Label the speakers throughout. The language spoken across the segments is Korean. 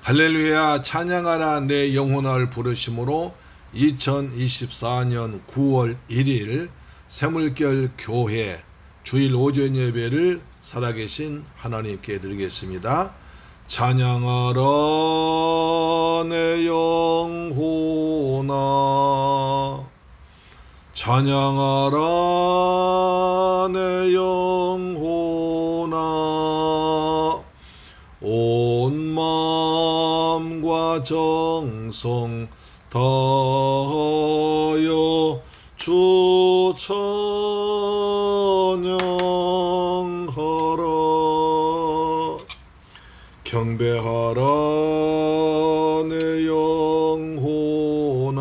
Speaker 1: 할렐루야. 찬양하라 내 영혼을 부르심으로 2024년 9월 1일 새물결 교회 주일 오전 예배를 살아계신 하나님께 드리겠습니다. 찬양하라 내 영혼아, 찬양하라 내 영혼아, 온 마음과 정성 다하여 주 찬양하라. 경배하라 내 영혼아,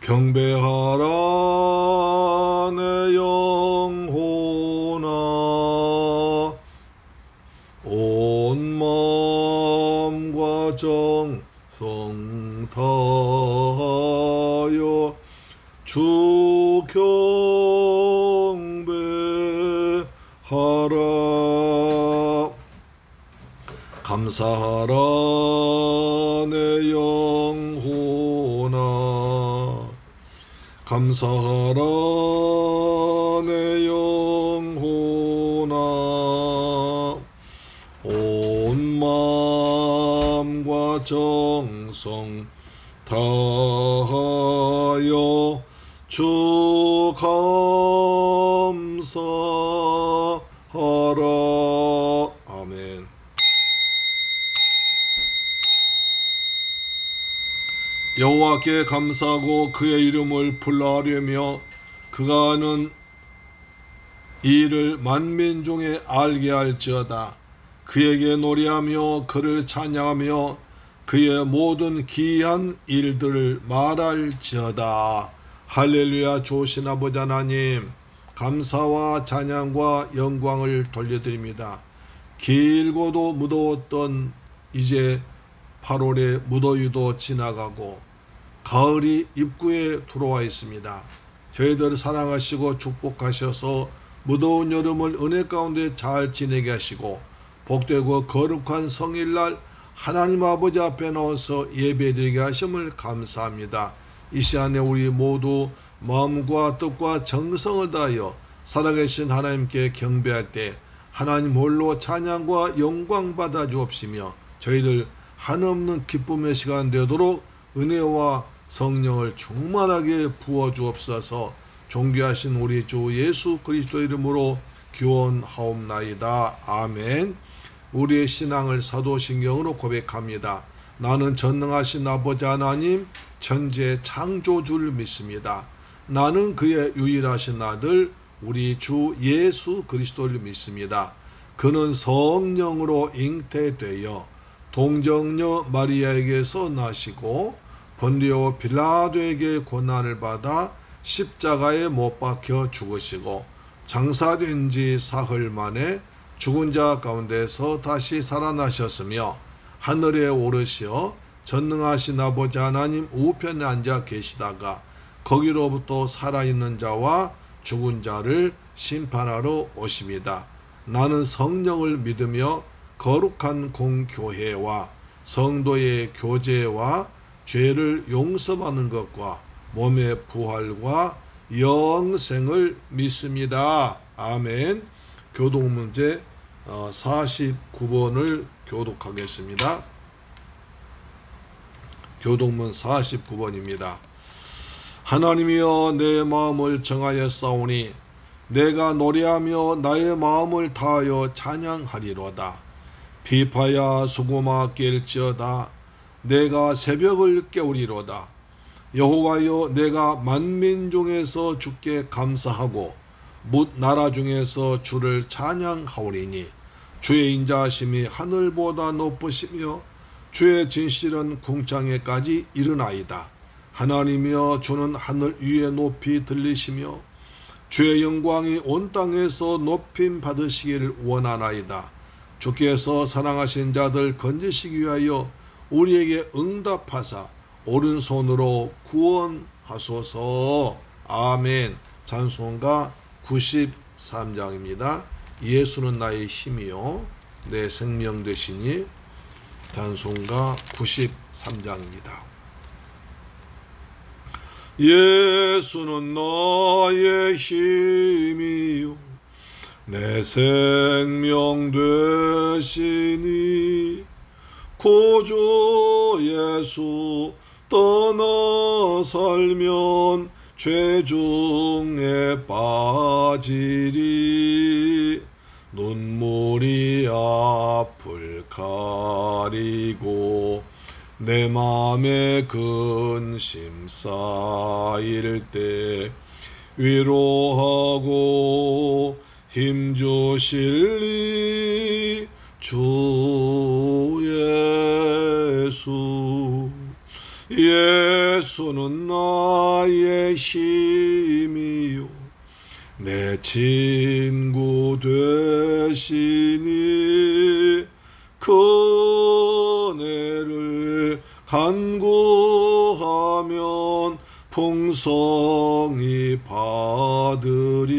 Speaker 1: 경배하라 내 영혼아, 온 마음과 정성 다하여 주 경배하라. 감사하라 내 영혼아, 감사하라 내 영혼아, 온 마음과 정성 다하여 주 감사하라. 아멘. 여호와께 감사하고 그의 이름을 불러하려며 그가 하는 일을 만민 중에 알게 할지어다. 그에게 노래하며 그를 찬양하며 그의 모든 기이한 일들을 말할지어다. 할렐루야. 좋으신 아버지 하나님, 감사와 찬양과 영광을 돌려드립니다. 길고도 무더웠던 이제 8월의 무더위도 지나가고 가을이 입구에 들어와 있습니다. 저희들을 사랑하시고 축복하셔서 무더운 여름을 은혜 가운데 잘 지내게 하시고 복되고 거룩한 성일날 하나님 아버지 앞에 나와서 예배드리게 하심을 감사합니다. 이 시간에 우리 모두 마음과 뜻과 정성을 다하여 살아계신 하나님께 경배할 때 하나님 홀로 찬양과 영광 받아 주옵시며 저희들 한없는 기쁨의 시간 되도록 은혜와 성령을 충만하게 부어 주옵소서. 존귀하신 우리 주 예수 그리스도 이름으로 기원하옵나이다. 아멘. 우리의 신앙을 사도신경으로 고백합니다. 나는 전능하신 아버지 하나님 천지의 창조주를 믿습니다. 나는 그의 유일하신 아들 우리 주 예수 그리스도를 믿습니다. 그는 성령으로 잉태되어 동정녀 마리아에게서 나시고 본디오 빌라도에게 고난을 받아 십자가에 못 박혀 죽으시고 장사된 지 사흘 만에 죽은 자 가운데서 다시 살아나셨으며 하늘에 오르시어 전능하신 아버지 하나님 우편에 앉아 계시다가 거기로부터 살아있는 자와 죽은 자를 심판하러 오십니다. 나는 성령을 믿으며 거룩한 공교회와 성도의 교제와 죄를 용서받는 것과 몸의 부활과 영생을 믿습니다. 아멘. 교독문제 49번을 교독하겠습니다. 교독문 49번입니다. 하나님이여 내 마음을 정하였사오니 내가 노래하며 나의 마음을 다하여 찬양하리로다. 비파야 수고마 깰지어다. 내가 새벽을 깨우리로다. 여호와여 내가 만민 중에서 주께 감사하고 뭇 나라 중에서 주를 찬양하오리니 주의 인자하심이 하늘보다 높으시며 주의 진실은 궁창에까지 이르나이다. 하나님이여 주는 하늘 위에 높이 들리시며 주의 영광이 온 땅에서 높임 받으시기를 원하나이다. 주께서 사랑하신 자들 건지시기 위하여 우리에게 응답하사 오른손으로 구원하소서. 아멘. 찬송가 93장입니다. 예수는 나의 힘이요 내 생명 되시니 찬송가 93장입니다. 예수는 나의 힘이요 내 생명 되시니 구주 예수 떠나 살면 죄 중에 빠지리 눈물이 앞을 가리고 내 맘에 근심 쌓일 때 위로하고 힘주실리 주 예수. 예수는 나의 힘이요 내 친구 되시니 그 은혜를 간구하면 풍성히 받으리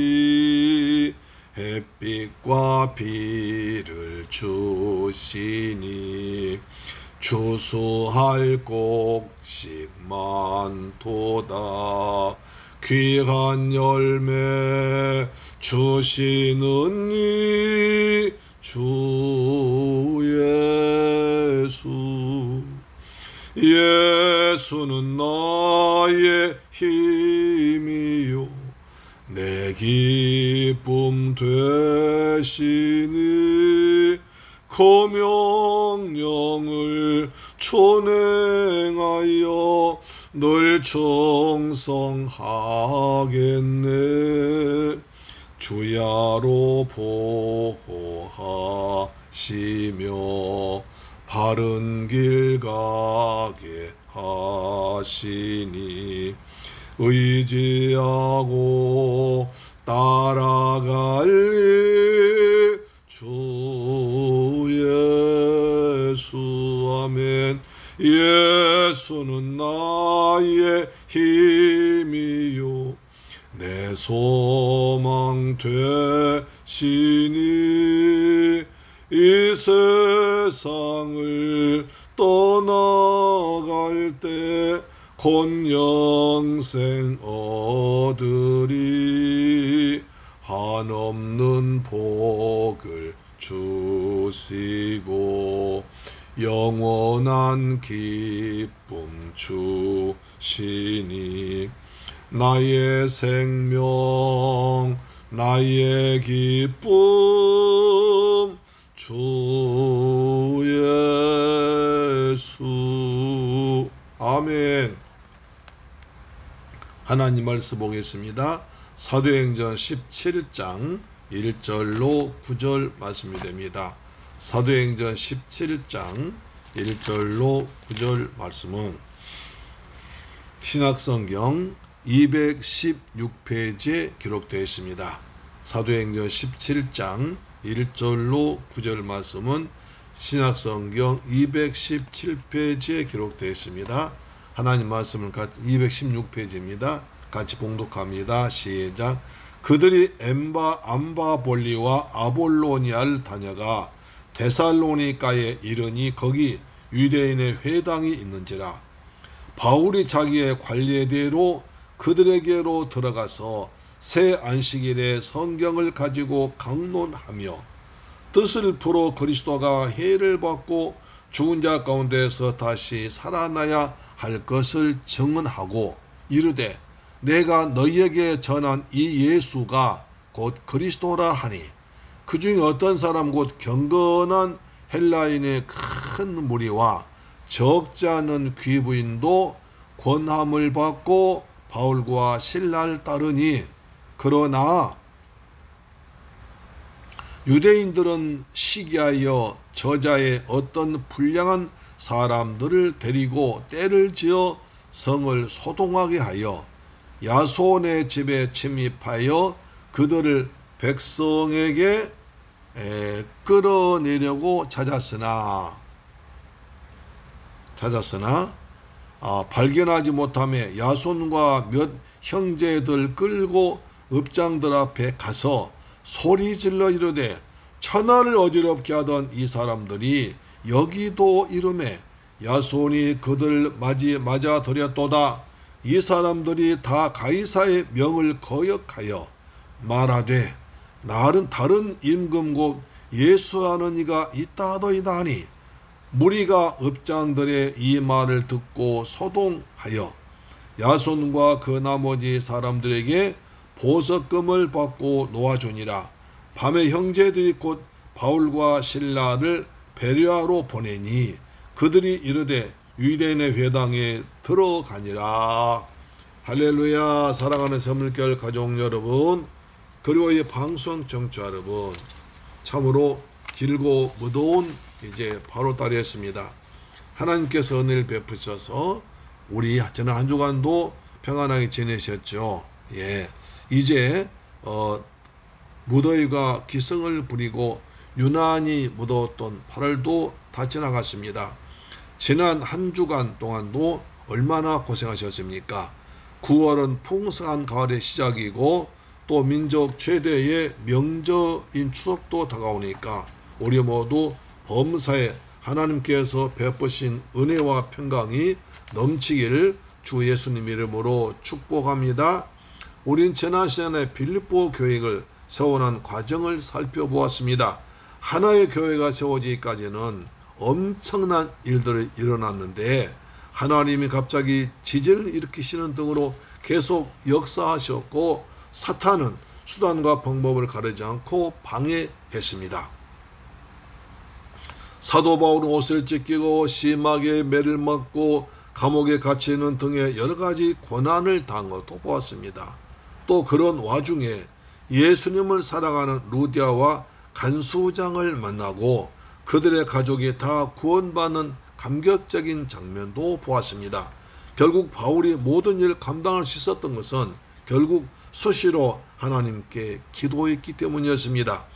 Speaker 1: 햇빛과 비를 주시니 추수할 곡식 많도다 귀한 열매 주시는 이 주 예수. 예수는 나의 힘이요 내 기쁨 되시니 그 명령을 준행하여 늘 충성하겠네. 주야로 보호하시며 바른 길 가게 하시니 의지하고 따라갈리 주 예수. 아멘. 예수는 나의 힘이요 내 소망 되시니 이 세상을 떠나갈 때 곧 영생 얻으리 한없는 복을 주시고 영원한 기쁨 주시니 나의 생명 나의 기쁨 주 예수. 아멘. 하나님 말씀 보겠습니다. 사도행전 17장 1절로 9절 말씀이 됩니다. 사도행전 17장 1절로 9절 말씀은 신약성경 216페이지에 기록되어 있습니다. 사도행전 17장 1절로 9절 말씀은 신약성경 217페이지에 기록되어 있습니다. 하나님 말씀을 216페이지입니다. 같이 봉독합니다. 시작. 그들이 암바볼리와 아볼로니아를 다녀가 데살로니가에 이르니 거기 유대인의 회당이 있는지라. 바울이 자기의 관례대로 그들에게로 들어가서 새 안식일에 성경을 가지고 강론하며 뜻을 풀어 그리스도가 해를 받고 죽은 자 가운데서 다시 살아나야 할 것을 증언하고 이르되 내가 너희에게 전한 이 예수가 곧 그리스도라 하니 그 중에 어떤 사람 곧 경건한 헬라인의 큰 무리와 적지 않은 귀부인도 권함을 받고 바울과 신라를 따르니 그러나 유대인들은 시기하여 저자의 어떤 불량한 사람들을 데리고 때를 지어 성을 소동하게 하여 야손의 집에 침입하여 그들을 백성에게 끌어내려고 찾았으나 발견하지 못하며 야손과 몇 형제들 끌고 읍장들 앞에 가서 소리 질러 이르되 천하를 어지럽게 하던 이 사람들이 여기도 이름에 야손이 그들 맞아 들였도다. 이 사람들이 다 가이사의 명을 거역하여 말하되 다른 임금 곧 예수하는 이가 있다더이다 하니 무리가 업장들의 이 말을 듣고 소동하여 야손과 그 나머지 사람들에게 보석금을 받고 놓아주니라. 밤에 형제들이 곧 바울과 실라를 베레아로 보내니 그들이 이르되 유대인의 회당에 들어가니라. 할렐루야. 사랑하는 새물결 가족 여러분, 그리고 이 방송 청취자 여러분, 참으로 길고 무더운 이제 8월달이 했습니다. 하나님께서 은혜를 베푸셔서 우리 지난 한 주간도 평안하게 지내셨죠. 예, 이제 무더위가 기승을 부리고 유난히 무더웠던 8월도 다 지나갔습니다. 지난 한 주간 동안도 얼마나 고생하셨습니까? 9월은 풍성한 가을의 시작이고 또 민족 최대의 명절인 추석도 다가오니까 우리 모두 범사에 하나님께서 베푸신 은혜와 평강이 넘치기를 주 예수님 이름으로 축복합니다. 우린 지난 시간에 빌립보 교회를 세워난 과정을 살펴보았습니다. 하나의 교회가 세워지기까지는 엄청난 일들이 일어났는데 하나님이 갑자기 지진을 일으키시는 등으로 계속 역사하셨고 사탄은 수단과 방법을 가리지 않고 방해했습니다. 사도 바울은 옷을 찢기고 심하게 매를 맞고 감옥에 갇히는 등의 여러 가지 고난을 당한 것도 보았습니다. 또 그런 와중에 예수님을 사랑하는 루디아와 간수장을 만나고 그들의 가족이 다 구원받는 감격적인 장면도 보았습니다. 결국 바울이 모든 일을 감당할 수 있었던 것은 결국 수시로 하나님께 기도했기 때문이었습니다.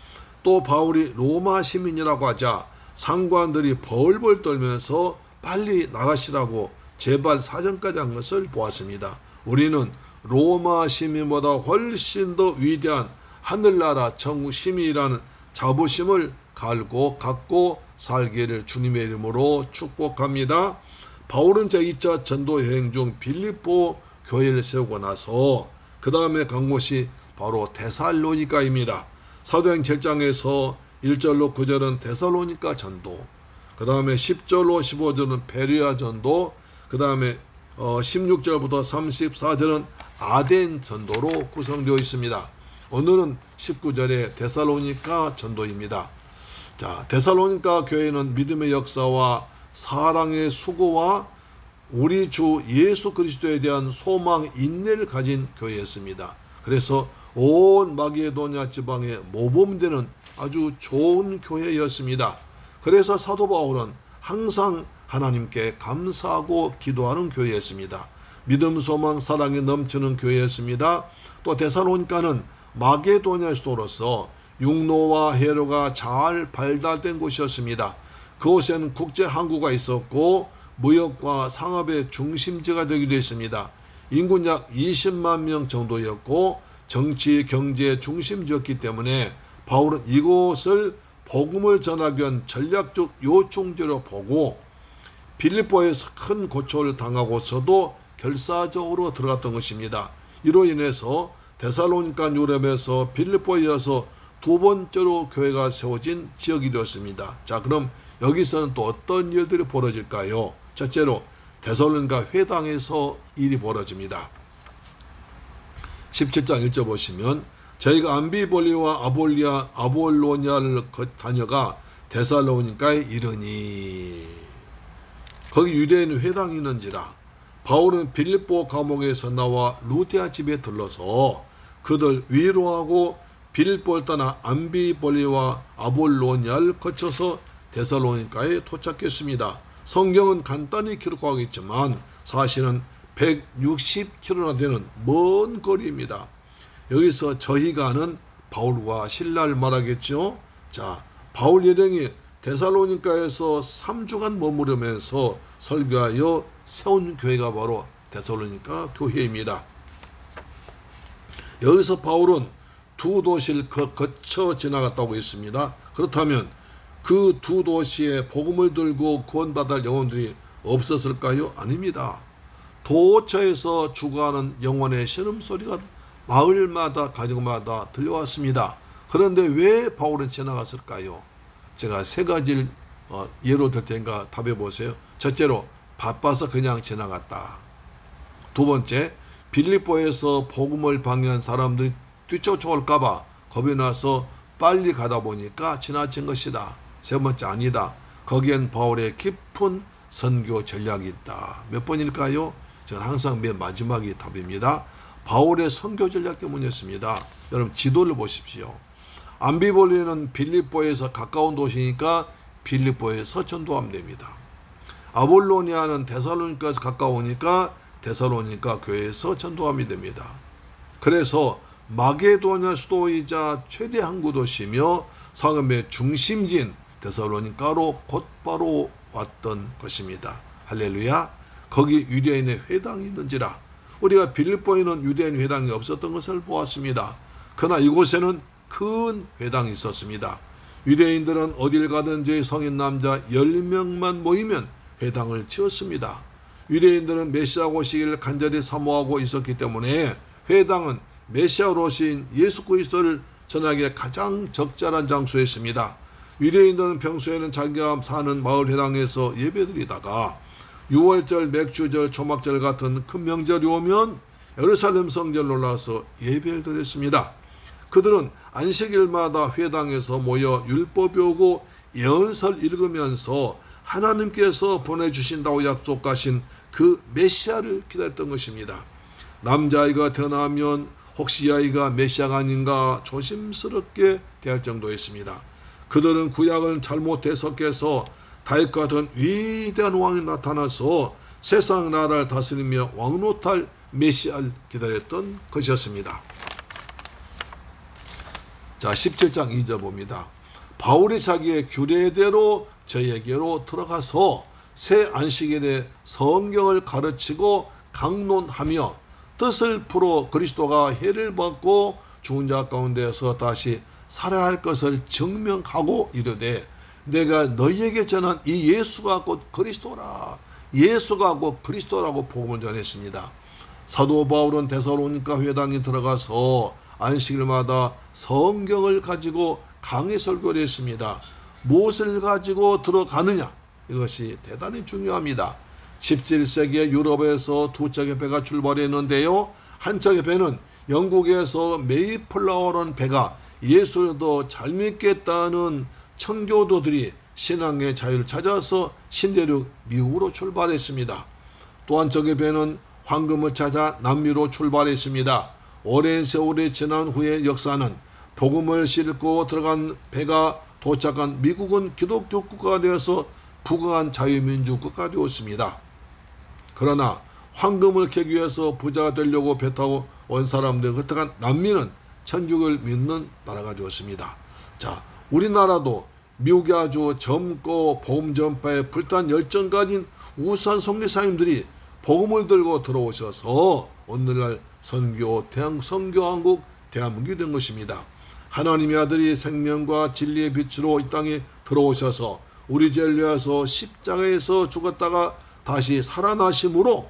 Speaker 1: 또 바울이 로마 시민이라고 하자 상관들이 벌벌 떨면서 빨리 나가시라고 제발 사정까지 한 것을 보았습니다. 우리는 로마 시민보다 훨씬 더 위대한 하늘나라 천국 시민이라는 자부심을 갖고 살기를 주님의 이름으로 축복합니다. 바울은 제2차 전도 여행 중 빌립보 교회를 세우고 나서 그 다음에 간 곳이 바로 데살로니가입니다. 사도행 7장에서 1절로 9절은 데살로니가 전도, 그 다음에 10절로 15절은 베레아 전도, 그 다음에 16절부터 34절은 아덴 전도로 구성되어 있습니다. 오늘은 19절에 데살로니가 전도입니다. 자, 데살로니가 교회는 믿음의 역사와 사랑의 수고와 우리 주 예수 그리스도에 대한 소망, 인내를 가진 교회였습니다. 그래서 온 마게도냐 지방에 모범되는 아주 좋은 교회였습니다. 그래서 사도 바울은 항상 하나님께 감사하고 기도하는 교회였습니다. 믿음, 소망, 사랑이 넘치는 교회였습니다. 또 데살로니가는 마게도냐 수도로서 육로와 해로가 잘 발달된 곳이었습니다. 그곳에는 국제 항구가 있었고 무역과 상업의 중심지가 되기도 했습니다. 인구 약 20만 명 정도였고 정치, 경제의 중심지였기 때문에 바울은 이곳을 복음을 전하기 위한 전략적 요충지로 보고 빌립보에서 큰 고초를 당하고서도 결사적으로 들어갔던 것입니다. 이로 인해서 데살로니가 유럽에서 빌립보에 이어서 두 번째로 교회가 세워진 지역이 되었습니다. 자, 그럼 여기서는 또 어떤 일들이 벌어질까요? 첫째로 데살로니가 회당에서 일이 벌어집니다. 17장 1절 보시면 저희가 암비볼리와 아볼로니아를 다녀가 데살로니가에 이르니 거기 유대인 회당이 있는지라. 바울은 빌립보 감옥에서 나와 루디아 집에 들러서 그들 위로하고 빌립보를 떠나 암비볼리와 아볼로니아를 거쳐서 데살로니가에 도착했습니다. 성경은 간단히 기록하고 있지만 사실은 160km나 되는 먼 거리입니다. 여기서 저희가는 바울과 실라를 말하겠죠. 자, 바울 일행이 데살로니가에서 3주간 머무르면서 설교하여 세운 교회가 바로 데살로니가 교회입니다. 여기서 바울은 두 도시를 거쳐 지나갔다고 했습니다. 그렇다면 그 두 도시에 복음을 들고 구원받을 영혼들이 없었을까요? 아닙니다. 도처에서 죽어가는 영혼의 신음소리가 마을마다 가정마다 들려왔습니다. 그런데 왜 바울은 지나갔을까요? 제가 세 가지를 예로 들 테니까 답해 보세요. 첫째로 바빠서 그냥 지나갔다. 두 번째, 빌립보에서 복음을 방해한 사람들이 뒤쫓아올까봐 겁이 나서 빨리 가다 보니까 지나친 것이다. 세 번째, 아니다. 거기엔 바울의 깊은 선교 전략이 있다. 몇 번일까요? 저는 항상 맨 마지막이 답입니다. 바울의 선교 전략 때문이었습니다. 여러분 지도를 보십시오. 암비볼리는 빌립보에서 가까운 도시니까 빌립보에 서천도하면 됩니다. 아볼로니아는 데살로니가에서 가까우니까 데살로니가 교회에서 전도함이 됩니다. 그래서 마게도냐 수도이자 최대 항구 도시며 상업의 중심지인 데살로니가로 곧바로 왔던 것입니다. 할렐루야. 거기 유대인의 회당이 있는지라. 우리가 빌립보에는 유대인 회당이 없었던 것을 보았습니다. 그러나 이곳에는 큰 회당이 있었습니다. 유대인들은 어딜 가든지 성인 남자 10명만 모이면 회당을 지었습니다. 유대인들은 메시아 오시기를 간절히 사모하고 있었기 때문에 회당은 메시아로 오신 예수 그리스도를 전하기에 가장 적절한 장소였습니다. 유대인들은 평소에는 자기가 사는 마을 회당에서 예배드리다가 6월절, 맥주절, 초막절 같은 큰 명절이 오면 예루살렘 성전을 올라와서 예배를 드렸습니다. 그들은 안식일마다 회당에서 모여 율법 배우고 예언서를 읽으면서 하나님께서 보내주신다고 약속하신 그 메시아를 기다렸던 것입니다. 남자아이가 태어나면 혹시 이 아이가 메시아가 아닌가 조심스럽게 대할 정도였습니다. 그들은 구약을 잘못 해석해서 다윗과 같은 위대한 왕이 나타나서 세상 나라를 다스리며 왕노탈 메시아를 기다렸던 것이었습니다. 자, 17장 2절 봅니다. 바울이 자기의 규례대로 저에게로 들어가서 새 안식일에 성경을 가르치고 강론하며 뜻을 풀어 그리스도가 해를 받고 죽은 자 가운데서 다시 살아야 할 것을 증명하고 이르되 내가 너희에게 전한 이 예수가 곧 그리스도라. 예수가 곧 그리스도라고 복음을 전했습니다. 사도 바울은 데살로니가 회당에 들어가서 안식일마다 성경을 가지고 강해 설교를 했습니다. 무엇을 가지고 들어가느냐? 이것이 대단히 중요합니다. 17세기에 유럽에서 두 척의 배가 출발했는데요. 한 척의 배는 영국에서 메이플라워라는 배가 예수를 더 잘 믿겠다는 청교도들이 신앙의 자유를 찾아서 신대륙 미국으로 출발했습니다. 또 한 척의 배는 황금을 찾아 남미로 출발했습니다. 오랜 세월이 지난 후의 역사는 복음을 싣고 들어간 배가 도착한 미국은 기독교 국가가 되어서 부강한 자유민주 국가가 되었습니다. 그러나 황금을 캐기 위해서 부자가 되려고 배 타고 온 사람들 그때가 남미는 천주교를 믿는 나라가 되었습니다. 자, 우리나라도 미국이 아주 젊고 복음 전파에 불탄 열정 가진 우수한 선교사님들이 복음을 들고 들어오셔서 오늘날 선교 선교왕국 대한민국이 된 것입니다. 하나님의 아들이 생명과 진리의 빛으로 이 땅에 들어오셔서 우리 죄를 위해서 십자가에서 죽었다가 다시 살아나심으로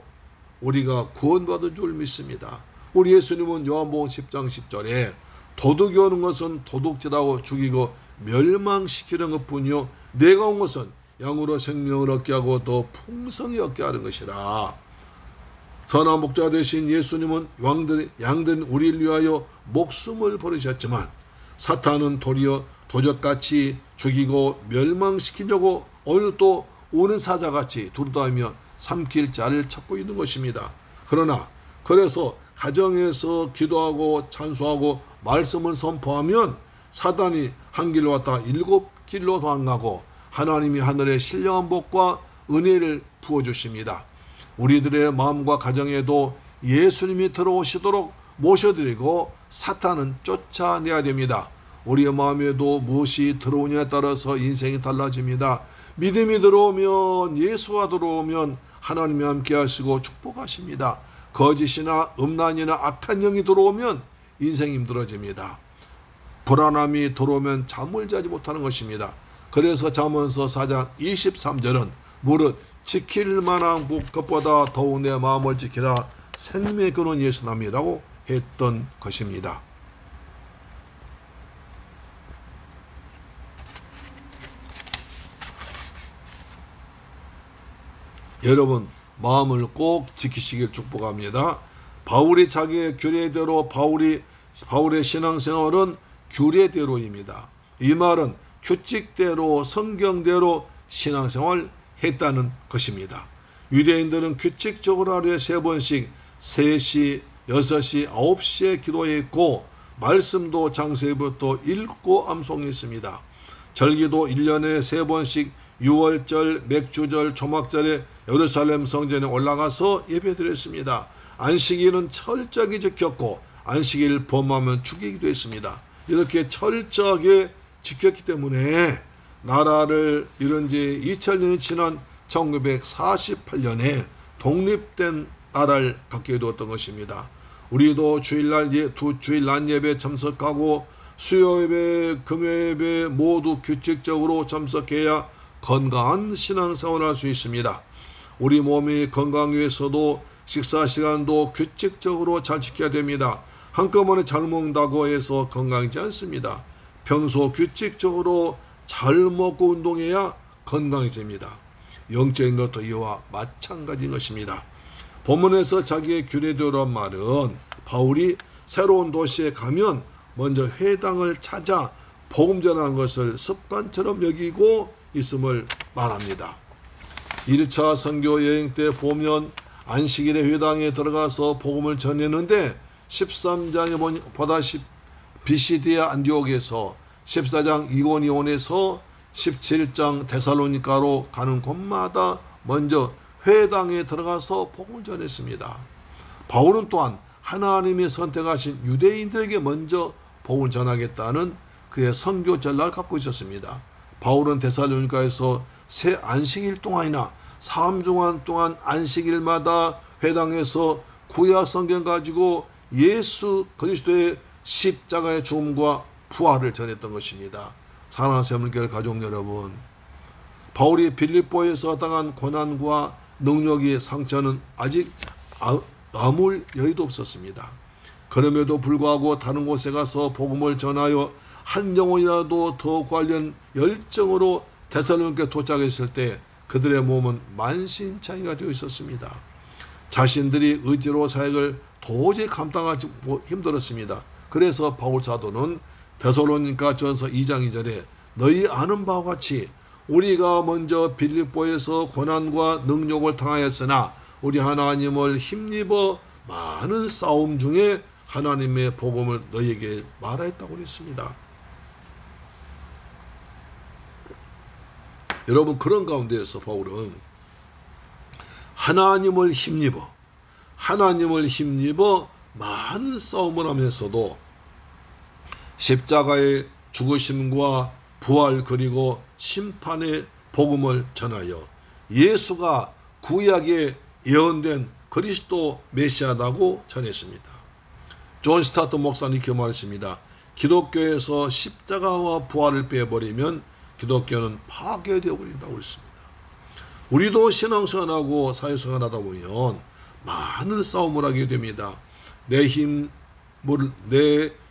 Speaker 1: 우리가 구원받은 줄 믿습니다. 우리 예수님은 요한복음 10장 10절에 도둑이 오는 것은 도둑질하고 죽이고 멸망시키는 것뿐이요 내가 온 것은 양으로 생명을 얻게 하고 더 풍성히 얻게 하는 것이라. 선한 목자 되신 예수님은 양들인 우리를 위하여 목숨을 버리셨지만 사탄은 도리어 도적같이 죽이고 멸망시키려고 오늘 또 오는 사자같이 두루다니며 삼킬 자를 찾고 있는 것입니다. 그래서 가정에서 기도하고 찬송하고 말씀을 선포하면 사단이 한 길로 왔다가 7길로 도망가고 하나님이 하늘의 신령한 복과 은혜를 부어주십니다. 우리들의 마음과 가정에도 예수님이 들어오시도록 모셔드리고 사탄은 쫓아내야 됩니다. 우리의 마음에도 무엇이 들어오냐에 따라서 인생이 달라집니다. 믿음이 들어오면 예수가 들어오면 하나님이 함께 하시고 축복하십니다. 거짓이나 음란이나 악한 영이 들어오면 인생이 힘들어집니다. 불안함이 들어오면 잠을 자지 못하는 것입니다. 그래서 잠언서 4장 23절은 무릇 지킬 만한 것보다 더욱 내 마음을 지키라 생명의 근원 예수남이라고 했던 것입니다. 여러분 마음을 꼭 지키시길 축복합니다. 바울이 자기의 규례대로 바울의 신앙생활은 규례대로입니다. 이 말은 규칙대로 성경대로 신앙생활 했다는 것입니다. 유대인들은 규칙적으로 하루에 3번씩 3시, 6시, 9시에 기도했고 말씀도 장세부터 읽고 암송했습니다. 절기도 1년에 3번씩 6월절, 맥주절, 초막절에 예루살렘 성전에 올라가서 예배드렸습니다. 안식일은 철저하게 지켰고 안식일 범하면 죽이기도 했습니다. 이렇게 철저하게 지켰기 때문에 나라를 이룬 지 2000년이 지난 1948년에 독립된 나라를 갖게 되었던 것입니다. 우리도 주일날 주일 낮 예배 참석하고 수요 예배, 금요 예배 모두 규칙적으로 참석해야 건강한 신앙생활을 할 수 있습니다. 우리 몸이 건강 위해서도 식사 시간도 규칙적으로 잘 지켜야 됩니다. 한꺼번에 잘 먹는다고 해서 건강하지 않습니다. 평소 규칙적으로 잘 먹고 운동해야 건강해집니다. 영적인 것도 이와 마찬가지인 것입니다. 본문에서 자기의 규례대로란 말은 바울이 새로운 도시에 가면 먼저 회당을 찾아 복음 전하는 것을 습관처럼 여기고 있음을 말합니다. 1차 선교 여행 때 보면 안식일에 회당에 들어가서 복음을 전했는데 13장에 보다시피 비시디아 안디옥에서 14장 이고니온에서 17장 데살로니가로 가는 곳마다 먼저 회당에 들어가서 복음을 전했습니다. 바울은 또한 하나님이 선택하신 유대인들에게 먼저 복음을 전하겠다는 그의 선교 전략을 갖고 있었습니다. 바울은 데살로니가에서 새 안식일 동안이나 3주간 동안 안식일마다 회당에서 구약 성경 가지고 예수 그리스도의 십자가의 죽음과 부활을 전했던 것입니다. 사랑하는 새물교회 가족 여러분, 바울이 빌립보에서 당한 고난과 능력의 상처는 아직 아물 여유도 없었습니다. 그럼에도 불구하고 다른 곳에 가서 복음을 전하여 한 영혼이라도 더 관련 열정으로 데살로니가에 도착했을 때 그들의 몸은 만신창이가 되어 있었습니다. 자신들이 의지로 사역을 도저히 감당하지 힘들었습니다. 그래서 바울 사도는 데살로니가 전서 2장 2절에 너희 아는 바와 같이 우리가 먼저 빌립보에서 고난과 능욕을 당하였으나 우리 하나님을 힘입어 많은 싸움 중에 하나님의 복음을 너희에게 말하였다고 했습니다. 여러분, 그런 가운데에서 바울은 하나님을 힘입어 많은 싸움을 하면서도 십자가의 죽으심과 부활 그리고 심판의 복음을 전하여 예수가 구약에 예언된 그리스도 메시아라고 전했습니다. 존 스타트 목사는 이렇게 말했습니다. 기독교에서 십자가와 부활을 빼버리면 기독교는 파괴되어 버린다고 했습니다. 우리도 신앙생활하고 사회생활 하다 보면 많은 싸움을 하게 됩니다. 내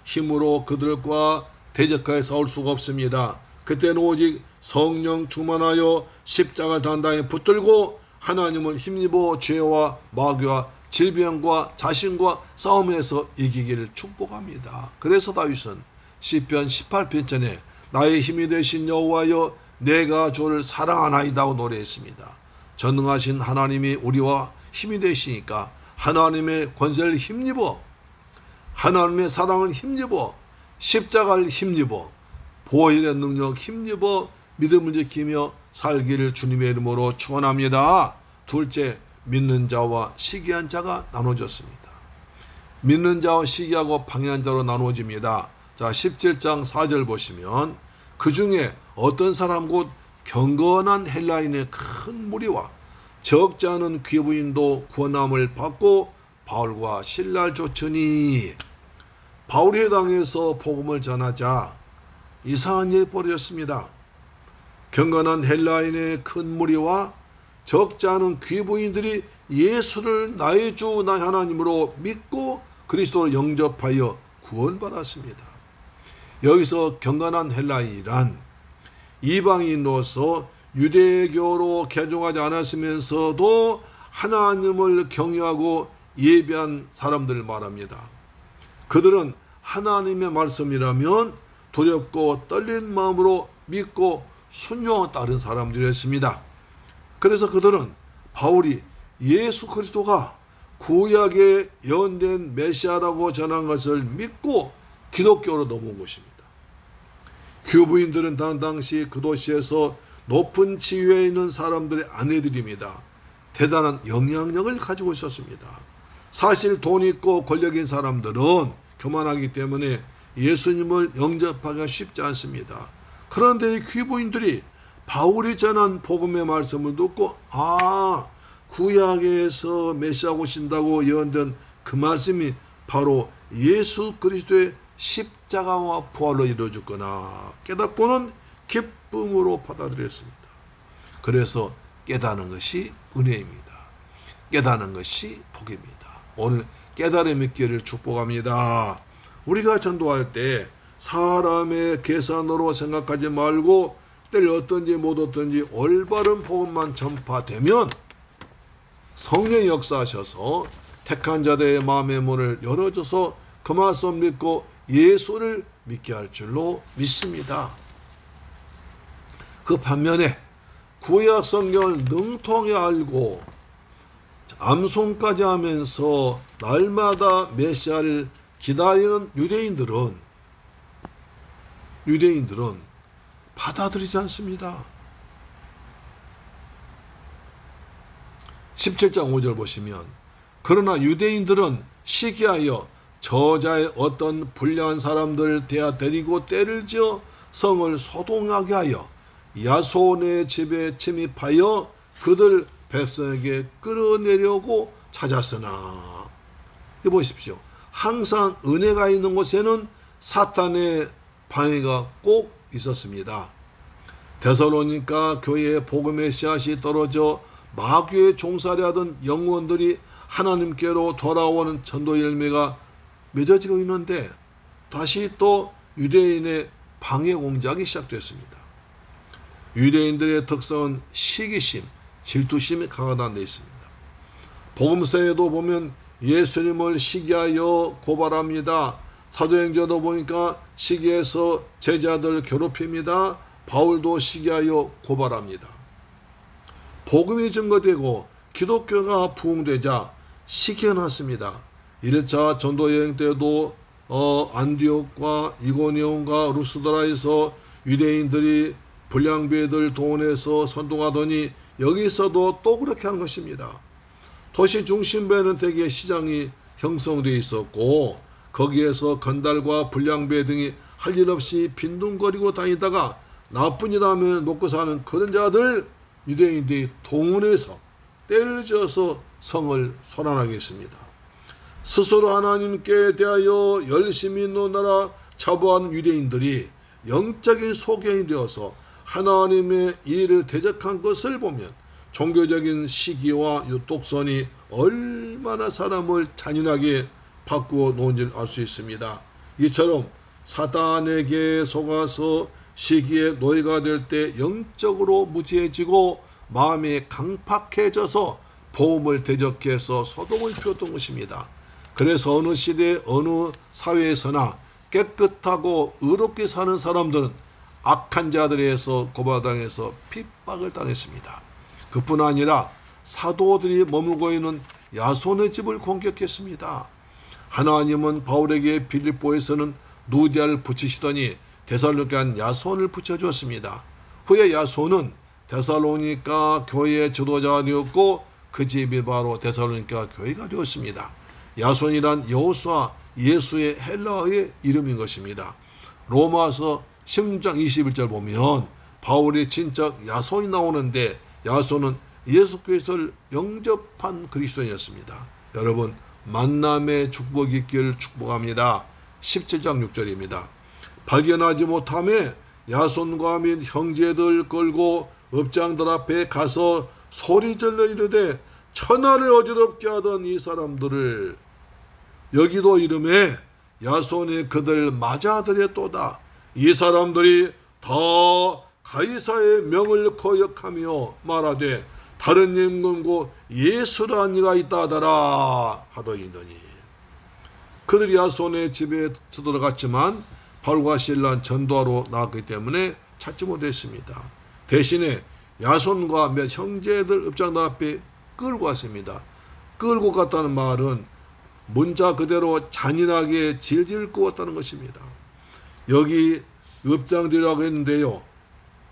Speaker 1: 힘으로 그들과 대적하여 싸울 수가 없습니다. 그때는 오직 성령 충만하여 십자가 단단히 붙들고 하나님을 힘입어 죄와 마귀와 질병과 자신과 싸움에서 이기기를 축복합니다. 그래서 다윗은 시편 18편전에 나의 힘이 되신 여호와여 내가 주를 사랑하나이다고 노래했습니다. 전능하신 하나님이 우리와 힘이 되시니까 하나님의 권세를 힘입어 하나님의 사랑을 힘입어 십자가를 힘입어 보혈의 능력 힘입어 믿음을 지키며 살기를 주님의 이름으로 축원합니다. 둘째, 믿는 자와 시기한 자가 나눠졌습니다. 믿는 자와 시기하고 방해한 자로 나눠집니다. 자, 17장 4절 보시면 그 중에 어떤 사람 곧 경건한 헬라인의 큰 무리와 적지 않은 귀부인도 구원함을 받고 바울과 신라를 쫓으니 바울이 회당에서 복음을 전하자 이상한 일이 벌어졌습니다. 경건한 헬라인의 큰 무리와 적지 않은 귀부인들이 예수를 나의 주 나의 하나님으로 믿고 그리스도를 영접하여 구원받았습니다. 여기서 경건한 헬라인이란 이방인으로서 유대교로 개종하지 않았으면서도 하나님을 경외하고 예배한 사람들을 말합니다. 그들은 하나님의 말씀이라면 두렵고 떨린 마음으로 믿고 순종하고 따른 사람들이었습니다. 그래서 그들은 바울이 예수 그리스도가 구약에 예언된 메시아라고 전한 것을 믿고 기독교로 넘어온 것입니다. 규부인들은 당시 그 도시에서 높은 지위에 있는 사람들의 아내들입니다. 대단한 영향력을 가지고 있었습니다. 사실 돈 있고 권력 있는 사람들은 교만하기 때문에 예수님을 영접하기가 쉽지 않습니다. 그런데 이 귀부인들이 바울이 전한 복음의 말씀을 듣고 구약에서 메시아 오신다고 예언된 그 말씀이 바로 예수 그리스도의 십자가와 부활로 이루어졌구나 깨닫고는 기쁨으로 받아들였습니다. 그래서 깨닫는 것이 은혜입니다. 깨닫는 것이 복입니다. 오늘 깨달음의 있기를 축복합니다. 우리가 전도할 때 사람의 계산으로 생각하지 말고 때를 어떤지 못 어떤지 올바른 복음만 전파되면 성령이 역사하셔서 택한 자들의 마음의 문을 열어줘서 그 말씀 믿고 예수를 믿게 할 줄로 믿습니다. 그 반면에 구약 성경을 능통히 알고 암송까지 하면서 날마다 메시아를 기다리는 유대인들은 받아들이지 않습니다. 17장 5절 보시면 그러나 유대인들은 시기하여 저자의 어떤 불량한 사람들을 데리고 때를 지어 성을 소동하게 하여 야손의 집에 침입하여 그들 백성에게 끌어내려고 찾았으나 보십시오. 항상 은혜가 있는 곳에는 사탄의 방해가 꼭 있었습니다. 데살로니가 교회에 복음의 씨앗이 떨어져 마귀의 종살이 하던 영혼들이 하나님께로 돌아오는 전도 열매가 맺어지고 있는데 다시 또 유대인의 방해 공작이 시작됐습니다. 유대인들의 특성은 시기심, 질투심이 강하다는 데 있습니다. 복음서에도 보면 예수님을 시기하여 고발합니다. 사도행전도 보니까 시기해서 제자들 괴롭힙니다. 바울도 시기하여 고발합니다. 복음이 증거되고 기독교가 부흥되자 시기가 났습니다. 1차 전도여행 때도 안디옥과 이고니온과 루스드라에서 유대인들이 불량배들 동원해서 선동하더니 여기서도 또 그렇게 하는 것입니다. 도시 중심부에는 대개 시장이 형성되어 있었고 거기에서 건달과 불량배 등이 할 일 없이 빈둥거리고 다니다가 나쁜 일 하면 먹고 사는 그런 자들 유대인들이 동원해서 때를 지어서 성을 소란하게 했습니다. 스스로 하나님께 대하여 열심히 노느라 자부하는 유대인들이 영적인 소경이 되어서 하나님의 일을 대적한 것을 보면 종교적인 시기와 유독선이 얼마나 사람을 잔인하게 바꾸어 놓은지를 알 수 있습니다. 이처럼 사단에게 속아서 시기의 노예가 될 때 영적으로 무지해지고 마음이 강팍해져서 복음을 대적해서 소동을 피웠던 것입니다. 그래서 어느 시대 어느 사회에서나 깨끗하고 의롭게 사는 사람들은 악한 자들에 의해서 고발당해서 핍박을 당했습니다. 그뿐 아니라 사도들이 머물고 있는 야손의 집을 공격했습니다. 하나님은 바울에게 빌립보에서는 누디아를 붙이시더니 데살로니가에 한 야손을 붙여주었습니다. 후에 야손은 데살로니가 교회의 지도자가 되었고 그 집이 바로 데살로니가 교회가 되었습니다. 야손이란 여호수아 예수의 헬라어의 이름인 것입니다. 로마서 16장 21절 보면 바울의 친척 야손이 나오는데 야손은 예수 그리스도를 영접한 그리스도인이었습니다. 여러분 만남의 축복이 있기를 축복합니다. 17장 6절입니다. 발견하지 못함에 야손과 및 형제들 끌고 업장들 앞에 가서 소리질러 이르되 천하를 어지럽게 하던 이 사람들을 여기도 이름에 야손이 그들 맞아들였도다. 이 사람들이 다 가이사의 명을 거역하며 말하되 다른 임금고 예수란 이가 있다 하더라 하더이더니 그들이 야손의 집에 들어갔지만 바울과 실라는 전도하러 나왔기 때문에 찾지 못했습니다. 대신에 야손과 몇 형제들 업장들 앞에 끌고 갔습니다. 끌고 갔다는 말은 문자 그대로 잔인하게 질질 끄었다는 것입니다. 여기 업장들이라고 했는데요.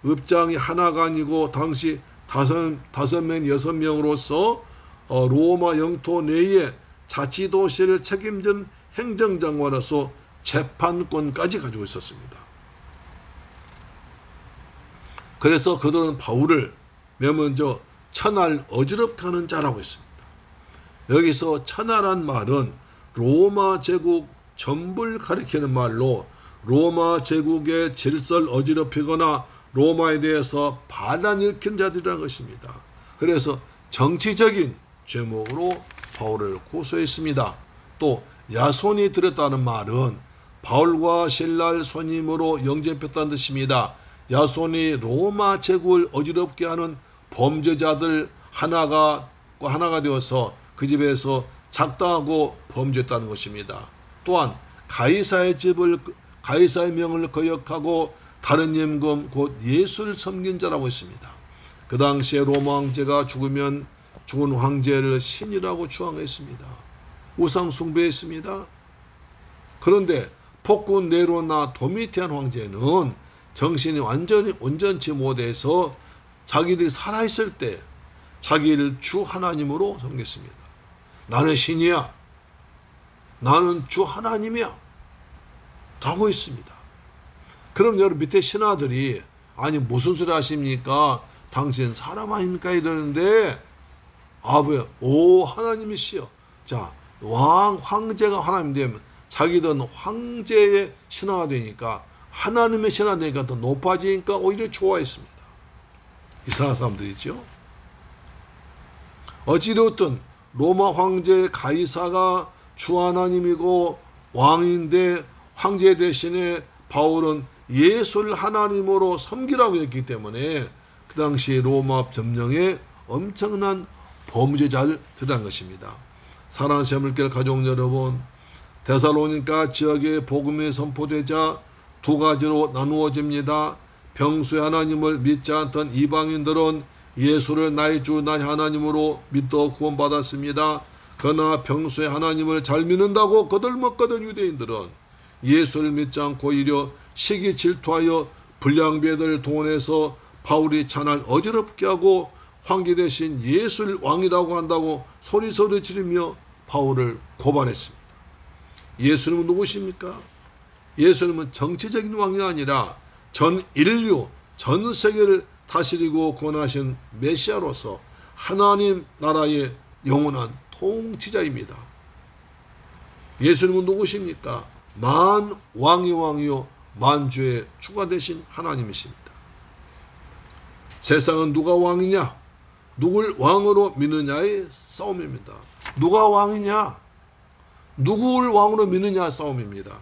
Speaker 1: 업장이 하나가 아니고 당시 다섯 명, 여섯 명으로서 로마 영토 내에 자치도시를 책임진 행정장관으로서 재판권까지 가지고 있었습니다. 그래서 그들은 바울을 맨 먼저 천하를 어지럽게 하는 자라고 했습니다. 여기서 천하란 말은 로마 제국 전부를 가리키는 말로 로마 제국의 질서를 어지럽히거나 로마에 대해서 반란 일으킨 자들이라는 것입니다. 그래서 정치적인 죄목으로 바울을 고소했습니다. 또 야손이 들었다는 말은 바울과 실라를 손님으로 영접했다는 뜻입니다. 야손이 로마 제국을 어지럽게 하는 범죄자들 하나가 되어서 그 집에서 작당하고 범죄했다는 것입니다. 또한 가이사의 명을 거역하고 다른 임금 곧 예수를 섬긴 자라고 했습니다. 그 당시에 로마 황제가 죽은 황제를 신이라고 추앙했습니다. 우상 숭배했습니다. 그런데 폭군 네로나 도미티안 황제는 정신이 온전치 못해서 자기들이 살아있을 때 자기를 주 하나님으로 섬겼습니다. 나는 신이야. 나는 주 하나님이야. 라고 했습니다. 그럼 여러분 밑에 신하들이 아니 무슨 소리 하십니까? 당신 사람 아닙니까? 이러는데 왜? 하나님이시여. 자, 황제가 하나님 되면 자기들은 황제의 신하가 되니까 하나님의 신하가 되니까 더 높아지니까 오히려 좋아했습니다. 이상한 사람들이죠. 어찌되었든 로마 황제 가이사가 주 하나님이고 왕인데 황제 대신에 바울은 예수를 하나님으로 섬기라고 했기 때문에 그 당시 로마 점령에 엄청난 범죄자를 들어간 것입니다. 사랑하는 새물길 가족 여러분, 데살로니가 지역에 복음이 선포되자 두 가지로 나누어집니다. 평소에 하나님을 믿지 않던 이방인들은 예수를 나의 주 나의 하나님으로 믿어 구원받았습니다. 그러나 평소에 하나님을 잘 믿는다고 거들먹거든 유대인들은 예수를 믿지 않고 오히려 시기 질투하여 불량배들을 동원해서 바울이 찬을 어지럽게 하고 황제 대신 예수를 왕이라고 한다고 소리소리 지르며 바울을 고발했습니다. 예수님은 누구십니까? 예수님은 정치적인 왕이 아니라 전 인류, 전 세계를 다스리고 권하신 메시아로서 하나님 나라의 영원한 통치자입니다. 예수님은 누구십니까? 만왕의 왕이요 만주의 주가 되신 하나님이십니다. 세상은 누가 왕이냐? 누굴 왕으로 믿느냐의 싸움입니다. 누가 왕이냐? 누구를 왕으로 믿느냐 싸움입니다.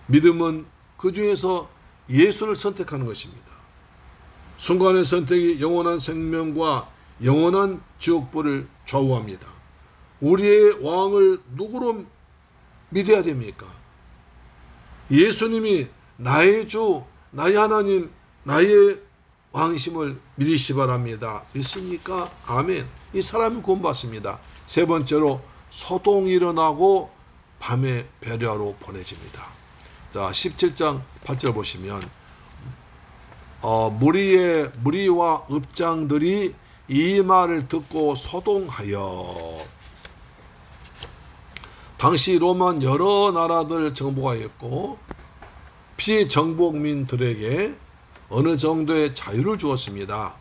Speaker 1: 믿음은 그 중에서 예수를 선택하는 것입니다. 순간의 선택이 영원한 생명과 영원한 지옥불을 좌우합니다. 우리의 왕을 누구로 믿어야 됩니까? 예수님이 나의 주, 나의 하나님, 나의 왕이심을 믿으시 바랍니다. 믿습니까? 아멘. 이 사람이 구원받습니다. 세 번째로 소동이 일어나고 밤에 배려하러 보내집니다. 자, 17장 8절 보시면 무리와 업장들이 이 말을 듣고 소동하여 당시 로마는 여러 나라들 정복하 했고 피정복민들에게 어느 정도의 자유를 주었습니다.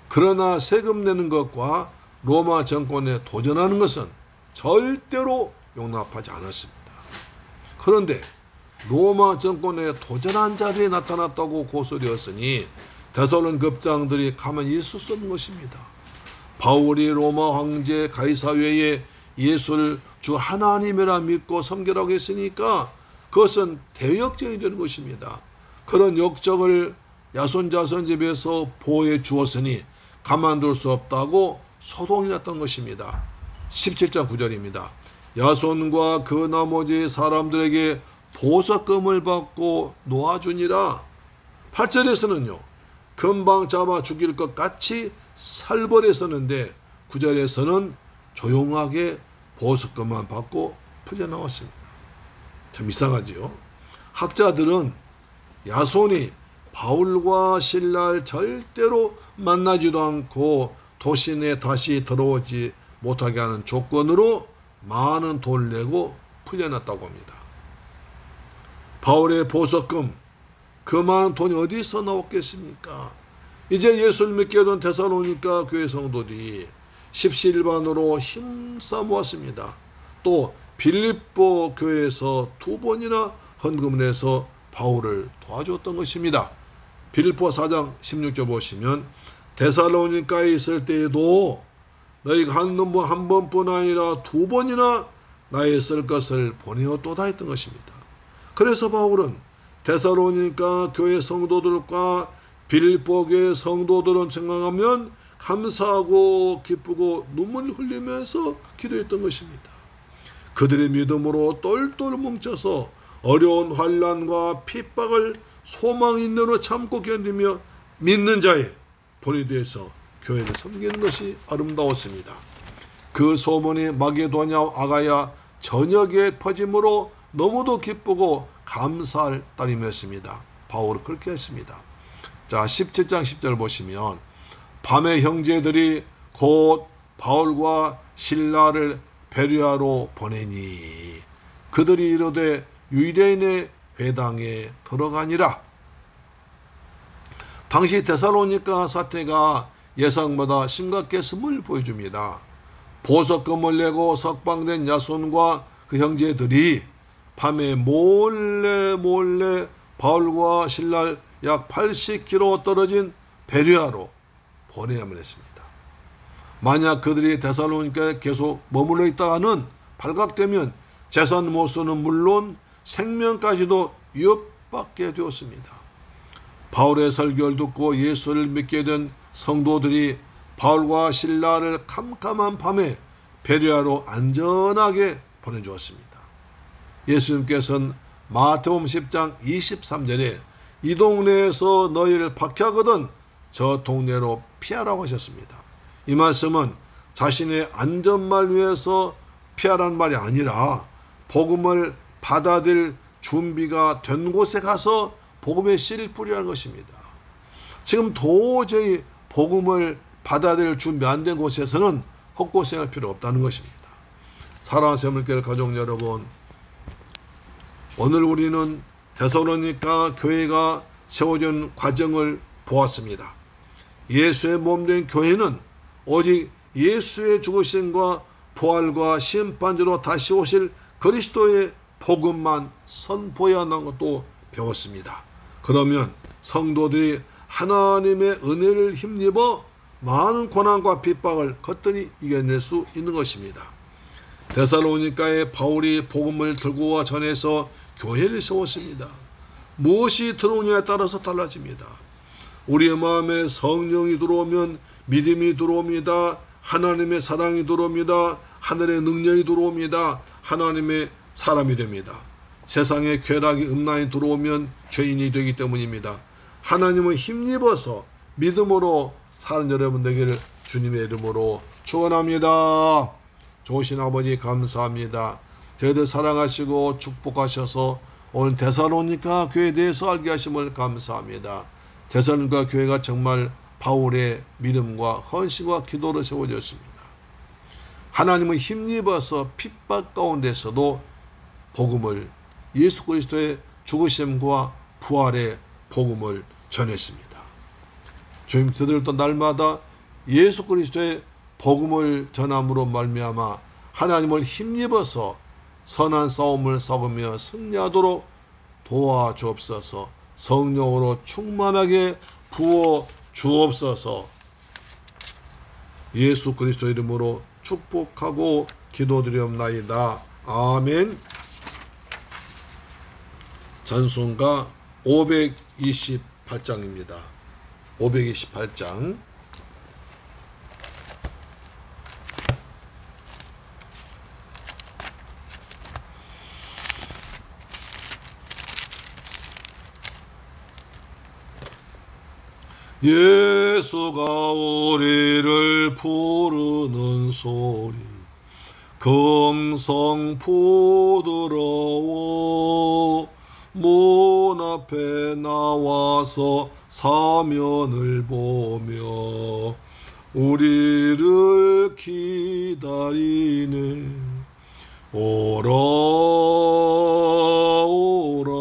Speaker 1: 그러나 세금 내는 것과 로마 정권에 도전하는 것은 절대로 용납하지 않았습니다. 그런데 로마 정권에 도전한 자리에 나타났다고 고소되었으니 데살로니가 급장들이 가만히 있을 수 없는 것입니다. 바울이 로마 황제 가이사 외에 예수를 주 하나님이라 믿고 섬기라고 했으니까 그것은 대역적이 되는 것입니다. 그런 역적을 야손 자손 집에서 보호해 주었으니 가만둘 수 없다고 소동이 났던 것입니다. 17장 9절입니다. 야손과 그 나머지 사람들에게 보석금을 받고 놓아주니라. 8절에서는요. 금방 잡아 죽일 것 같이 살벌했었는데 9절에서는 조용하게 보석금만 받고 풀려나왔습니다. 참 이상하지요. 학자들은 야손이 바울과 신라를 절대로 만나지도 않고 도시 내 다시 들어오지 못하게 하는 조건으로 많은 돈을 내고 풀려났다고 합니다. 바울의 보석금, 그 많은 돈이 어디서 나왔겠습니까? 이제 예수를 믿게 된 데살로니가 교회 성도들이 십시일반으로 힘써 모았습니다. 또 빌립보 교회에서 2번이나 헌금을 해서 바울을 도와줬던 것입니다. 빌립보 4장 16절 보시면 데살로니가에 있을 때에도 너희가 한 번뿐 아니라 2번이나 나의 쓸 것을 보내었도다 했던 것입니다. 그래서 바울은 데살로니가 교회 성도들과 빌립보 교회 성도들을 생각하면 감사하고 기쁘고 눈물을 흘리면서 기도했던 것입니다. 그들의 믿음으로 똘똘 뭉쳐서 어려운 환난과 핍박을 소망 있는으로 참고 견디며 믿는 자의 본이 되어서 교회를 섬기는 것이 아름다웠습니다. 그 소문이 마게도냐 아가야 전역에 퍼짐으로 너무도 기쁘고 감사할 따름이었습니다. 바울은 그렇게 했습니다. 자, 17장 10절 보시면 밤에 형제들이 곧 바울과 실라를 베르야로 보내니 그들이 이르되 유대인의 회당에 들어가니라. 당시 데살로니가 사태가 예상보다 심각했음을 보여줍니다. 보석금을 내고 석방된 야손과 그 형제들이 밤에 몰래 바울과 신라를 약 80km 떨어진 베르야로 보내야만 했습니다. 만약 그들이 데살로니가에 계속 머물러 있다가는 발각되면 재산 모수는 물론 생명까지도 위협받게 되었습니다. 바울의 설교를 듣고 예수를 믿게 된 성도들이 바울과 실라를 캄캄한 밤에 베르야로 안전하게 보내주었습니다. 예수님께서는 마태복음 10장 23절에 이 동네에서 너희를 박해하거든 저 동네로 피하라고 하셨습니다. 이 말씀은 자신의 안전만 위해서 피하라는 말이 아니라 복음을 받아들일 준비가 된 곳에 가서 복음의 씨를 뿌리라는 것입니다. 지금 도저히 복음을 받아들일 준비 안 된 곳에서는 헛고생할 필요 없다는 것입니다. 사랑하는 새물교회 가족 여러분, 오늘 우리는 데살로니가 교회가 세워진 과정을 보았습니다. 예수의 몸된 교회는 오직 예수의 죽으심과 부활과 심판주로 다시 오실 그리스도의 복음만 선포해야 한다는 것도 배웠습니다. 그러면 성도들이 하나님의 은혜를 힘입어 많은 고난과 핍박을 거뜬히 이겨낼 수 있는 것입니다. 데살로니가에 바울이 복음을 들고 와 전해서 교회를 세웠습니다. 무엇이 들어오냐에 따라서 달라집니다. 우리의 마음에 성령이 들어오면 믿음이 들어옵니다. 하나님의 사랑이 들어옵니다. 하늘의 능력이 들어옵니다. 하나님의 사람이 됩니다. 세상에 쾌락이 음란이 들어오면 죄인이 되기 때문입니다. 하나님은 힘입어서 믿음으로 사는 여러분 되기를 주님의 이름으로 축원합니다. 좋으신 아버지 감사합니다. 저희들 사랑하시고 축복하셔서 오늘 데살로니가 교회에 대해서 알게 하심을 감사합니다. 데살로니가 교회가 정말 바울의 믿음과 헌신과 기도로 세워졌습니다. 하나님은 힘입어서 핍박 가운데서도 복음을 예수 그리스도의 죽으심과 부활의 복음을 전했습니다. 주님 저들도 날마다 예수 그리스도의 복음을 전함으로 말미암아 하나님을 힘입어서 선한 싸움을 싸우며 승리하도록 도와주옵소서. 성령으로 충만하게 부어 주옵소서. 예수 그리스도 이름으로 축복하고 기도드리옵나이다. 아멘. 찬송가 528장입니다. 528장. 예수가 우리를 부르는 소리 금성 부드러워 문 앞에 나와서 사면을 보며 우리를 기다리네. 오라 오라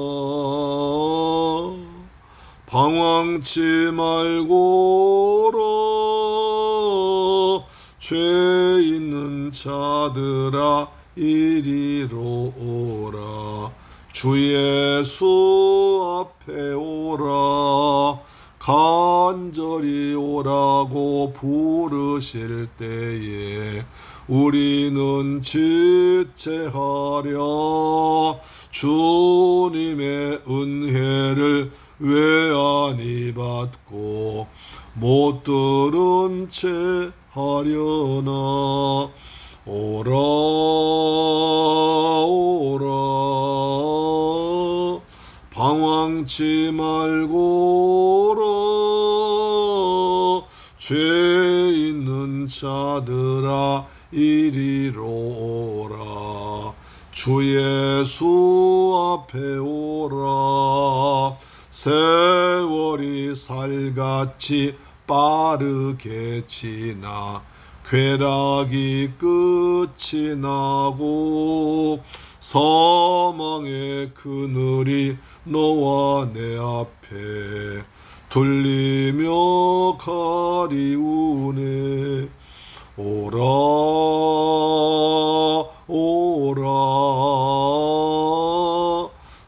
Speaker 1: 방황치 말고 오라 죄 있는 자들아 이리로 오라. 주 예수 앞에 오라. 간절히 오라고 부르실 때에 우리는 지체하려 주님의 은혜를 외안히 받고 못 들은 채 하려나. 오라 오라 방황치 말고 오라. 죄 있는 자들아 이리로 오라. 주 예수 앞에 오라. 세월이 살같이 빠르게 지나 쾌락이 끝이 나고 사망의 그늘이 너와 내 앞에 들리며 가리우네. 오라 오라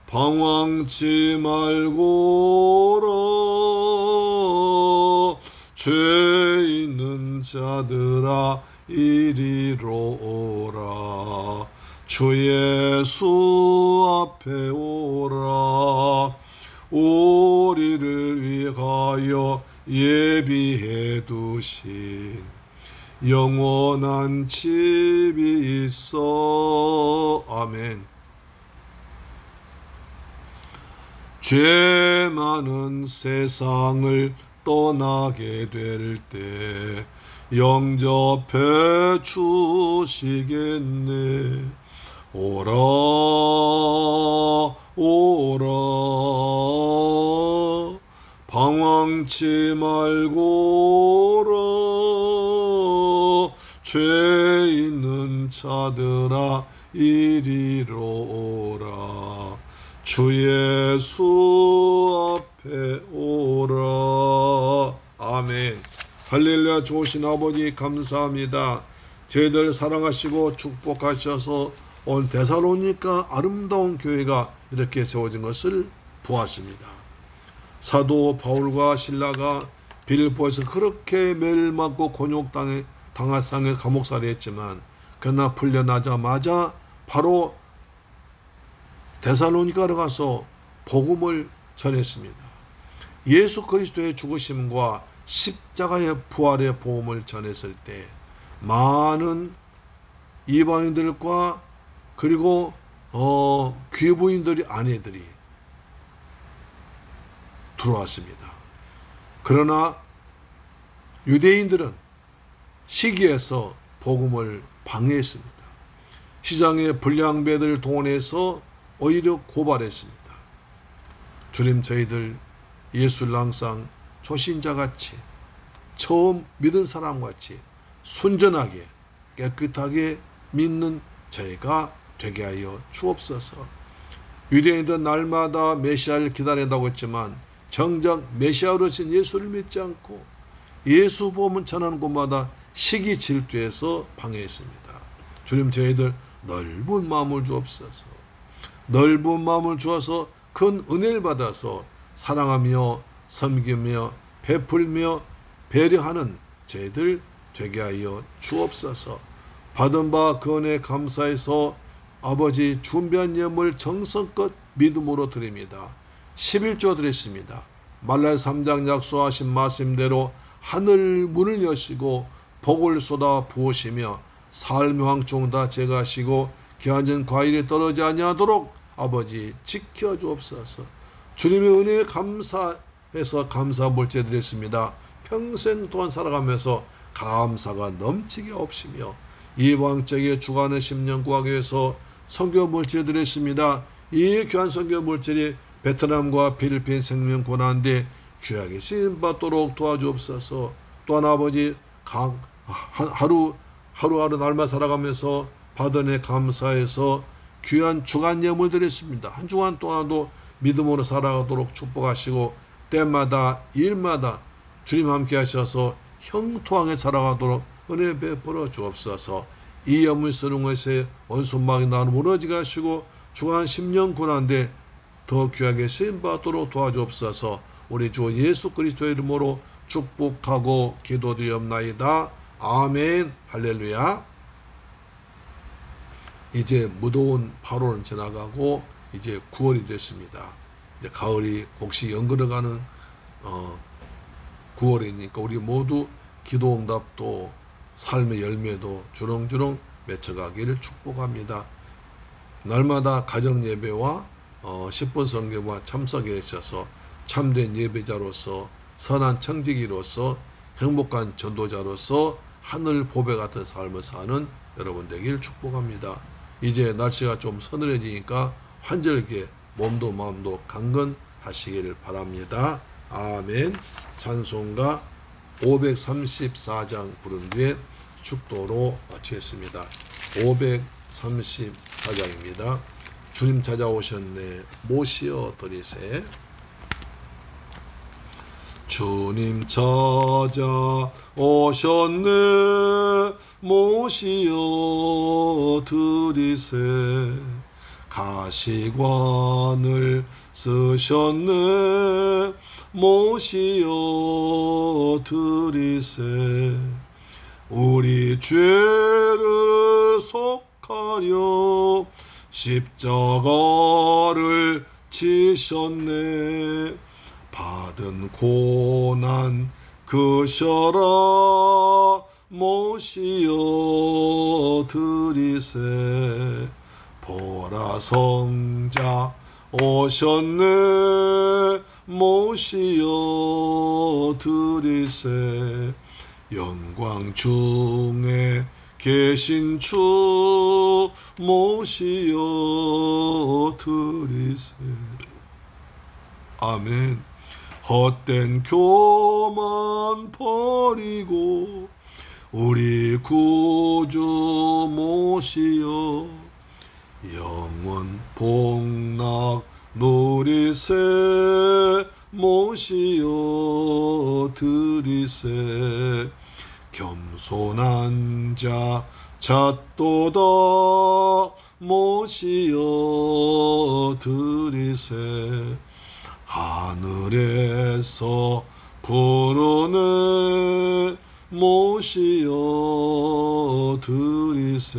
Speaker 1: 방황치 말고 오라. 죄 있는 자들아 이리로 오라. 주 예수 앞에 오라. 우리를 위하여 예비해 두신 영원한 집이 있어. 아멘. 죄 많은 세상을 떠나게 될 때 영접해 주시겠네. 오라 오라 방황치 말고 오라. 죄 있는 자들아 이리로 오라. 주 예수 앞에 오라. 아멘. 할렐루야. 좋으신 아버지 감사합니다. 저희들 사랑하시고 축복하셔서 온 데살로니가 아름다운 교회가 이렇게 세워진 것을 보았습니다. 사도 바울과 실라가 빌립보에서 그렇게 매일맞고 곤욕당해 당하상에 감옥살이 했지만 그러나 풀려나자마자 바로 데살로니가로 가서 복음을 전했습니다. 예수 그리스도의 죽으심과 십자가의 부활의 복음을 전했을 때 많은 이방인들과 그리고 귀부인들이 아내들이 들어왔습니다. 그러나 유대인들은 시기에서 복음을 방해했습니다. 시장에 불량배들을 동원해서 오히려 고발했습니다. 주님, 저희들 예수를 항상 초신자같이 처음 믿은 사람같이 순전하게 깨끗하게 믿는 저희가 되게 하여 주옵소서. 유대인들은 날마다 메시아를 기다린다고 했지만 정작 메시아로 오신 예수를 믿지 않고 예수 복음을 전하는 곳마다 시기 질투해서 방해했습니다. 주님, 저희들 넓은 마음을 주옵소서. 넓은 마음을 주어서 큰 은혜를 받아서 사랑하며 섬기며 베풀며 배려하는 저희들 되게 하여 주옵소서. 받은 바 그 은혜 감사해서 아버지 준비한 예물 정성껏 믿음으로 드립니다. 11조 드렸습니다. 말라기 3장 약속하신 말씀대로 하늘 문을 여시고 복을 쏟아 부으시며 삶의 황충 다 제거하시고 기한전 과일이 떨어지지 아니하도록 아버지 지켜주옵소서. 주님의 은혜에 감사해서 감사 물제 드렸습니다. 평생 동안 살아가면서 감사가 넘치게 없으며 이방적에 주관하는 10년 구하기 위해서 선교 물질 드렸습니다. 이 귀한 선교 물질이 베트남과 필리핀 생명 고난데 귀하게 쓰임받도록 도와주옵소서. 또한 아버지 하루하루 날만 살아가면서 받은 애 감사해서 귀한 주간 예물 드렸습니다. 한 주간 동안도 믿음으로 살아가도록 축복하시고 때마다 일마다 주님 함께 하셔서 형통하게 살아가도록 은혜 베풀어 주옵소서. 이 염을 쓰는 것에 원수막이 나는 무너지게 하시고 주간 10년 고난데 더 귀하게 쓰임받도록 도와주옵소서. 우리 주 예수 그리스도의 이름으로 축복하고 기도드리옵나이다. 아멘. 할렐루야. 이제 무더운 8월은 지나가고 이제 9월이 됐습니다. 이제 가을이 곡식 연그러가는 9월이니까 우리 모두 기도응답도 삶의 열매도 주렁주렁 맺혀가기를 축복합니다. 날마다 가정예배와 10분 성경과 참석에 있어서 참된 예배자로서 선한 청지기로서 행복한 전도자로서 하늘 보배 같은 삶을 사는 여러분 되길 축복합니다. 이제 날씨가 좀 서늘해지니까 환절기에 몸도 마음도 강건하시기를 바랍니다. 아멘. 찬송가 534장 부른 뒤에 축도로 마치겠습니다. 534장입니다. 주님 찾아오셨네 모시어 드리세. 주님 찾아오셨네 모시어 드리세. 가시관을 쓰셨네 모시어 드리세. 우리 죄를 속하려 십자가를 지셨네. 받은 고난 그셔라 모시어 드리세. 보라 성자 오셨네 모시어 드리세. 영광 중에 계신 주 모시어 드리세. 아멘. 헛된 교만 버리고 우리 구주 모시어 영원 복락 누리세 모시어 드리세. 겸손한 자 찾도다 모시어 드리세. 하늘에서 부르네 모시어 드리세.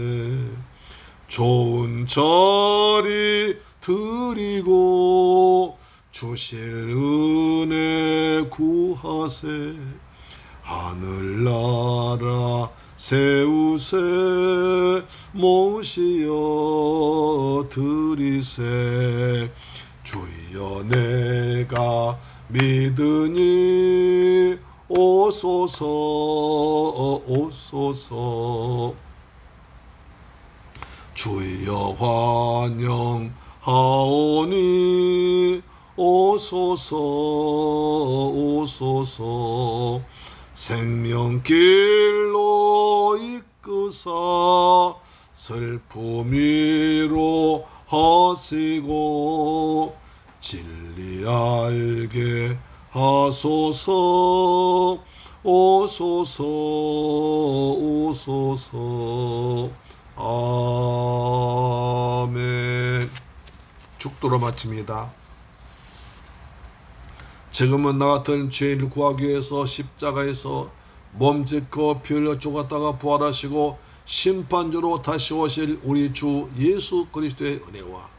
Speaker 1: 좋은 자리 드리고 주실 은혜 구하세. 하늘나라 세우세 모시어 드리세. 주여 내가 믿으니 오소서 오소서. 주여 환영하오니 오소서 오소서. 생명길로 이끄사 슬픔 위로 하시고 진리 알게 하소서 오소서 오소서. 아멘. 축도로 마칩니다. 지금은 나 같은 죄인을 구하기 위해서 십자가에서 몸짓고 피 흘려 죽었다가 부활하시고 심판주로 다시 오실 우리 주 예수 그리스도의 은혜와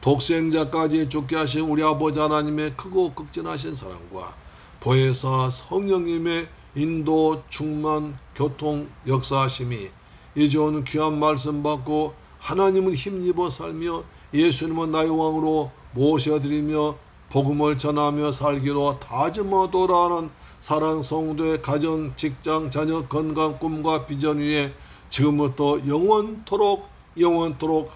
Speaker 1: 독생자까지 죽게 하신 우리 아버지 하나님의 크고 극진하신 사랑과 보혜사 성령님의 인도, 충만, 교통, 역사하심이 이제 오는 귀한 말씀 받고 하나님을 힘입어 살며 예수님은 나의 왕으로 모셔드리며 복음을 전하며 살기로 다짐하도록 하는 사랑 성도의 가정, 직장, 자녀, 건강, 꿈과 비전 위에 지금부터 영원토록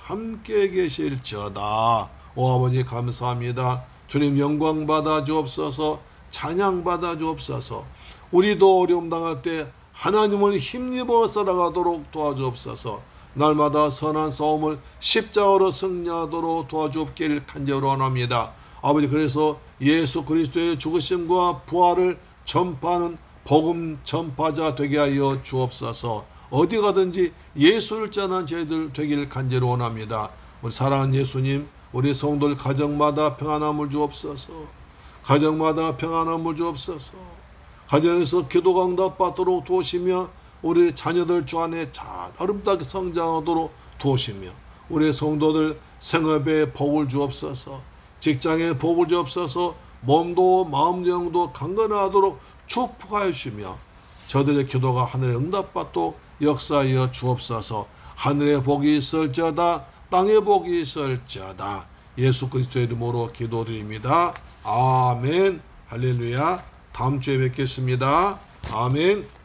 Speaker 1: 함께 계실지어다. 오 아버지 감사합니다. 주님 영광 받아 주옵소서. 찬양 받아 주옵소서. 우리도 어려움 당할 때 하나님을 힘입어 살아가도록 도와주옵소서. 날마다 선한 싸움을 십자가로 승리하도록 도와주옵길 간절히 원합니다. 아버지, 그래서 예수 그리스도의 죽으심과 부활을 전파하는 복음 전파자 되게 하여 주옵소서. 어디 가든지 예수를 전한 저희들 되길 간절히 원합니다. 우리 사랑하는 예수님, 우리 성도들 가정마다 평안함을 주옵소서. 가정마다 평안함을 주옵소서. 가정에서 기도가 응답받도록 도우시며 우리 자녀들 주 안에 잘 아름답게 성장하도록 도우시며 우리 성도들 생업에 복을 주옵소서. 직장에 복을 주옵소서. 몸도 마음도 영도 강건하도록 축복하여 주시며 저들의 기도가 하늘에 응답받도록 역사하여 주옵소서. 하늘에 복이 있을지어다 땅에 복이 있을지어다. 예수 그리스도의 이름으로 기도드립니다. 아멘. 할렐루야. 다음 주에 뵙겠습니다. 아멘.